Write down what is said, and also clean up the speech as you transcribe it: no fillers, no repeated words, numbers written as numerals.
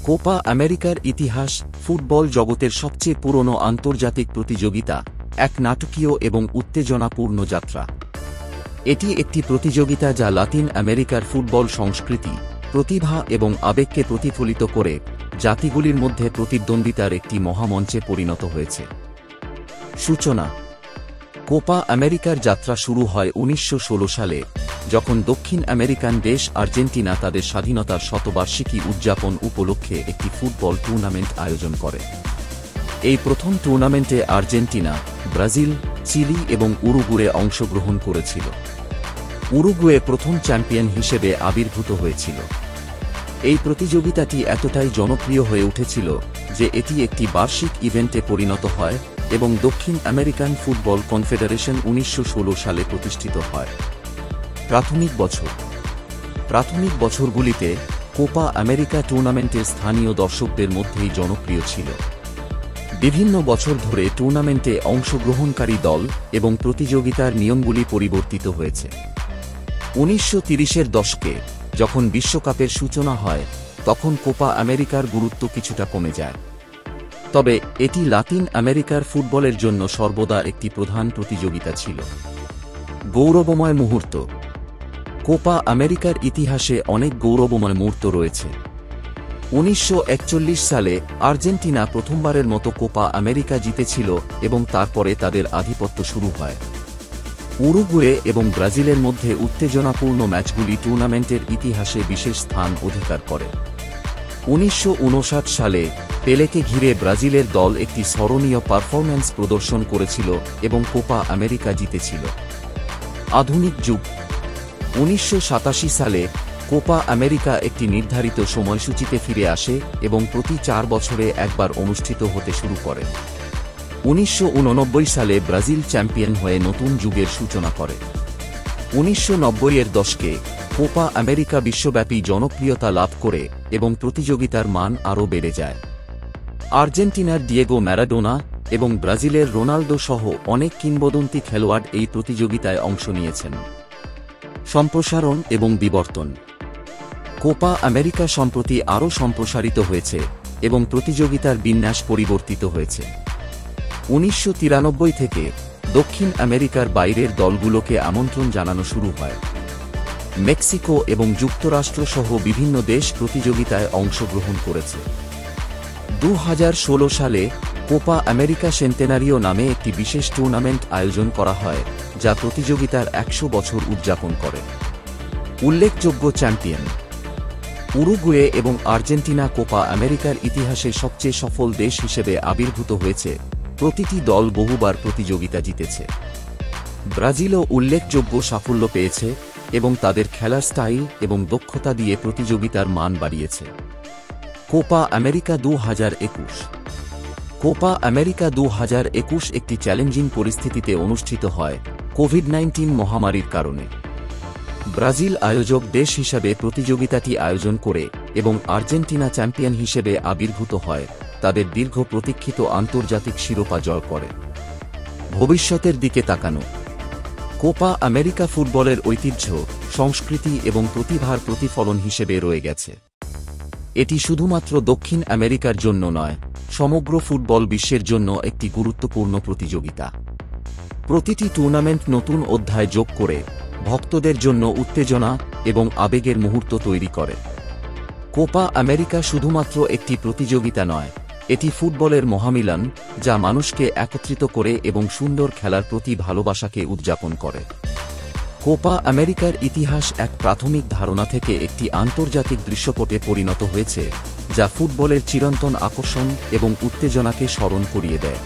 Copa আমেরিকার ইতিহাস football জগতের সবচেয়ে পুরনো আন্তর্জাতিক প্রতিযোগিতা, এক নাটকীয় এবং উত্তেজনাপূর্ণ যাত্রা। এটি একটি প্রতিযোগিতা যা লাতিন আমেরিকার ফুটবল সংস্কৃতি, প্রতিভা এবং আবেগকে প্রতিফলিত করে জাতিগুলির মধ্যে প্রতিদ্বন্দ্বিতার একটি মহামঞ্চে পরিণত হয়েছে। সূচনা: কোপা আমেরিকার যাত্রা শুরু হয় 1916 সালে, যখন দক্ষিণ আমেরিকান দেশ আর্জেন্টিনা তাদের স্বাধীনতার শতবার্ষিকী উদযাপন উপলক্ষে একটি ফুটবল টুর্নামেন্ট আয়োজন করে। এই প্রথম টুর্নামেন্টে আর্জেন্টিনা, ব্রাজিল, চিলি এবং উরুগুয়ে অংশগ্রহণ করেছিল। উরুগুয়ে প্রথম চ্যাম্পিয়ন হিসেবে আবির্ভূত হয়েছিল। এই প্রতিযোগিতাটি এতটাই জনপ্রিয় হয়ে উঠেছিল যে এটি একটি বার্ষিক ইভেন্টে পরিণত হয় এবং দক্ষিণ আমেরিকান ফুটবল কনফেডারেশন 1916 সালে প্রতিষ্ঠিত হয়। প্রাথমিক বছরগুলিতে কোপা আমেরিকা টুর্নামেন্টের স্থানীয় দর্শকদের মধ্যেই জনপ্রিয় ছিল। বিভিন্ন বছর ধরে টুর্নামেন্টে অংশগ্রহণকারী দল এবং প্রতিযোগিতার নিয়মগুলি পরিবর্তিত হয়েছে। 1930-এর দশকে যখন বিশ্বকাপের সূচনা হয়, তখন কোপা আমেরিকার গুরুত্ব কিছুটা কমে যায়। তবে এটি লাতিন আমেরিকার ফুটবলের জন্য সর্বদা একটি প্রধান প্রতিযোগিতা ছিল। গৌরবময় মুহূর্ত: কোপা আমেরিকার ইতিহাসে অনেক গৌরবময় মুহূর্ত রয়েছে। 1941 সালে আর্জেন্টিনা প্রথমবারের মতো কোপা আমেরিকা জিতেছিল এবং তারপরে তাদের আধিপত্য শুরু হয়। উরুগুয়ে এবং ব্রাজিলের মধ্যে উত্তেজনাপূর্ণ ম্যাচগুলি টুর্নামেন্টের ইতিহাসে বিশেষ স্থান অধিকার করে। 1959 সালে পেলেকে ঘিরে ব্রাজিলের দল একটি স্মরণীয় পারফরম্যান্স প্রদর্শন করেছিল এবং কোপা আমেরিকা জিতেছিল। আধুনিক যুগ: 1987 সালে কোপা আমেরিকা একটি নির্ধারিত সময়সূচিতে ফিরে আসে এবং প্রতি 4 বছরে একবার অনুষ্ঠিত হতে শুরু করে। 1989 সালে ব্রাজিল চ্যাম্পিয়ন হয়ে নতুন যুগের সূচনা করে। 1990-এর দশকে কোপা আমেরিকা বিশ্বব্যাপী জনপ্রিয়তা লাভ করে এবং প্রতিযোগিতার মান আরও বেড়ে যায়। আর্জেন্টিনার ডিয়েগো ম্যারাডোনা এবং ব্রাজিলের রোনালদো সহ অনেক কিংবদন্তি খেলোয়াড় এই প্রতিযোগিতায় অংশ নিয়েছেন। সম্প্রসারণ এবং বিবর্তন: কোপা আমেরিকা সম্প্রতি আরও সম্প্রসারিত হয়েছে এবং প্রতিযোগিতার বিন্যাস পরিবর্তিত হয়েছে। 1993 থেকে দক্ষিণ আমেরিকার বাইরের দলগুলোকে আমন্ত্রণ জানানো শুরু হয়। মেক্সিকো এবং যুক্তরাষ্ট্র সহ বিভিন্ন দেশ প্রতিযোগিতায় অংশগ্রহণ করেছে। 2016 সালে কোপা আমেরিকা সেন্টেনারিও নামে একটি বিশেষ টুর্নামেন্ট আয়োজন করা হয়, যা প্রতিযোগিতার 100 বছর উদযাপন করে। উল্লেখযোগ্য চ্যাম্পিয়ন: উরুগুয়ে এবং আর্জেন্টিনা কোপা আমেরিকার ইতিহাসে সবচেয়ে সফল দেশ হিসেবে আবির্ভূত হয়েছে। প্রতিটি দল বহুবার প্রতিযোগিতা জিতেছে। ব্রাজিলও উল্লেখযোগ্য সাফল্য পেয়েছে এবং তাদের খেলার স্টাইল এবং দক্ষতা দিয়ে প্রতিযোগিতার মান বাড়িয়েছে। কোপা আমেরিকা 2021: কোপা আমেরিকা 2021 একটি চ্যালেঞ্জিং পরিস্থিতিতে অনুষ্ঠিত হয় কোভিড-19 মহামারীর কারণে। ব্রাজিল আয়োজক দেশ হিসাবে প্রতিযোগিতাটি আয়োজন করে এবং আর্জেন্টিনা চ্যাম্পিয়ন হিসেবে আবির্ভূত হয়, তাদের দীর্ঘ প্রতীক্ষিত আন্তর্জাতিক শিরোপা জয় করে। ভবিষ্যতের দিকে তাকানো: কোপা আমেরিকা ফুটবলের ঐতিহ্য, সংস্কৃতি এবং প্রতিভার প্রতিফলন হিসেবে রয়ে গেছে। এটি শুধুমাত্র দক্ষিণ আমেরিকার জন্য নয়, সমগ্র ফুটবল বিশ্বের জন্য একটি গুরুত্বপূর্ণ প্রতিযোগিতা। প্রতিটি টুর্নামেন্ট নতুন অধ্যায় যোগ করে ভক্তদের জন্য উত্তেজনা এবং আবেগের মুহূর্ত তৈরি করে। কোপা আমেরিকা শুধুমাত্র একটি প্রতিযোগিতা নয়, এটি ফুটবলের মহামিলন যা মানুষকে একত্রিত করে এবং সুন্দর খেলার প্রতি ভালোবাসাকে উদযাপন করে। কোপা আমেরিকার ইতিহাস এক প্রাথমিক ধারণা থেকে একটি আন্তর্জাতিক দৃশ্যপটে পরিণত হয়েছে, যা ফুটবলের চিরন্তন আকর্ষণ এবং উত্তেজনাকে স্মরণ করিয়ে দেয়।